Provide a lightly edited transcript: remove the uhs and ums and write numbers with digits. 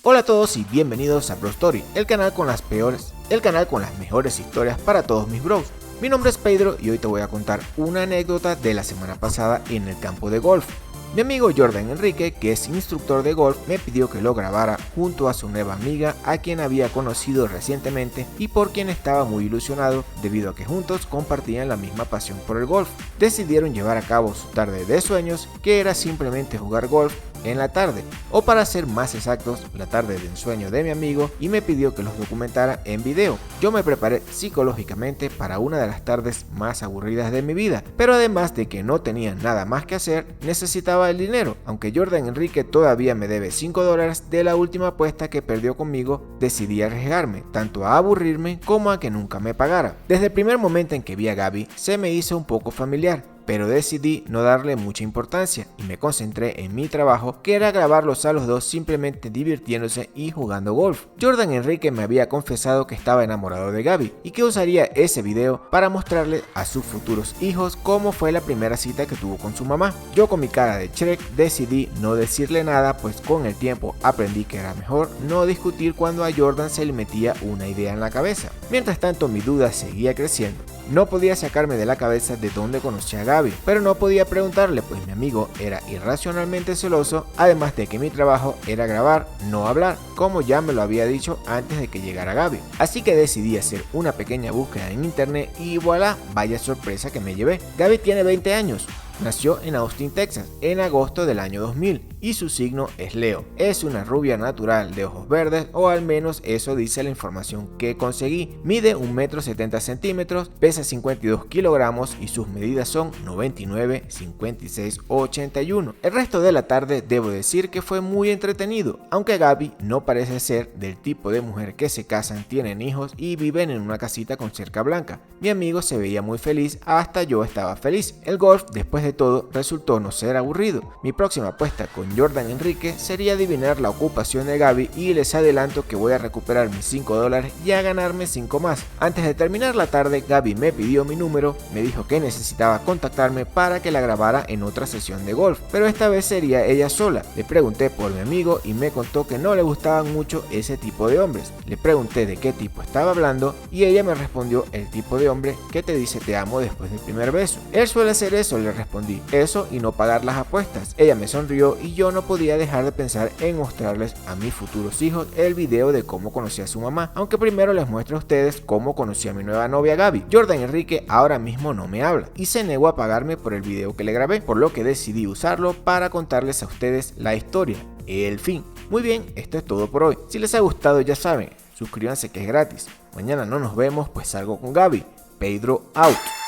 Hola a todos y bienvenidos a Bro Story, el canal con las mejores historias para todos mis bros. Mi nombre es Pedro y hoy te voy a contar una anécdota de la semana pasada en el campo de golf. Mi amigo Jordan Enrique, que es instructor de golf, me pidió que lo grabara junto a su nueva amiga, a quien había conocido recientemente y por quien estaba muy ilusionado debido a que juntos compartían la misma pasión por el golf. Decidieron llevar a cabo su tarde de sueños, que era simplemente jugar golf en la tarde, o para ser más exactos, la tarde de ensueño de mi amigo, y me pidió que los documentara en video. Yo me preparé psicológicamente para una de las tardes más aburridas de mi vida, pero además de que no tenía nada más que hacer, necesitaba el dinero. Aunque Jordan Enrique todavía me debe $5 de la última apuesta que perdió conmigo, decidí arriesgarme, tanto a aburrirme como a que nunca me pagara. Desde el primer momento en que vi a Gaby, se me hizo un poco familiar, pero decidí no darle mucha importancia y me concentré en mi trabajo, que era grabarlos a los dos simplemente divirtiéndose y jugando golf. Jordan Enrique me había confesado que estaba enamorado de Gaby y que usaría ese video para mostrarle a sus futuros hijos cómo fue la primera cita que tuvo con su mamá. Yo, con mi cara de Shrek, decidí no decirle nada, pues con el tiempo aprendí que era mejor no discutir cuando a Jordan se le metía una idea en la cabeza. Mientras tanto, mi duda seguía creciendo. No podía sacarme de la cabeza de dónde conocía a Gaby, pero no podía preguntarle, pues mi amigo era irracionalmente celoso, además de que mi trabajo era grabar, no hablar, como ya me lo había dicho antes de que llegara Gaby. Así que decidí hacer una pequeña búsqueda en internet y voilà, vaya sorpresa que me llevé. Gaby tiene 20 años. Nació en Austin, Texas, en agosto del año 2000 y su signo es Leo. Es una rubia natural de ojos verdes, o al menos eso dice la información que conseguí. Mide 1,70 m, pesa 52 kilogramos y sus medidas son 99, 56, 81. El resto de la tarde debo decir que fue muy entretenido, aunque Gaby no parece ser del tipo de mujer que se casan, tienen hijos y viven en una casita con cerca blanca. Mi amigo se veía muy feliz, hasta yo estaba feliz. El golf, después de todo, resultó no ser aburrido. Mi próxima apuesta con Jordan Enrique sería adivinar la ocupación de Gaby, y les adelanto que voy a recuperar mis $5 y a ganarme 5 más. Antes de terminar la tarde, Gaby me pidió mi número, me dijo que necesitaba contactarme para que la grabara en otra sesión de golf, pero esta vez sería ella sola. Le pregunté por mi amigo y me contó que no le gustaban mucho ese tipo de hombres. Le pregunté de qué tipo estaba hablando y ella me respondió: el tipo de hombre que te dice te amo después del primer beso. Él suele hacer eso, le respondí. Eso y no pagar las apuestas. Ella me sonrió y yo no podía dejar de pensar en mostrarles a mis futuros hijos el video de cómo conocí a su mamá, aunque primero les muestro a ustedes cómo conocí a mi nueva novia Gaby. Jordan Enrique ahora mismo no me habla y se negó a pagarme por el video que le grabé, por lo que decidí usarlo para contarles a ustedes la historia, el fin. Muy bien, esto es todo por hoy. Si les ha gustado, ya saben, suscríbanse que es gratis. Mañana no nos vemos, pues salgo con Gaby. Pedro out.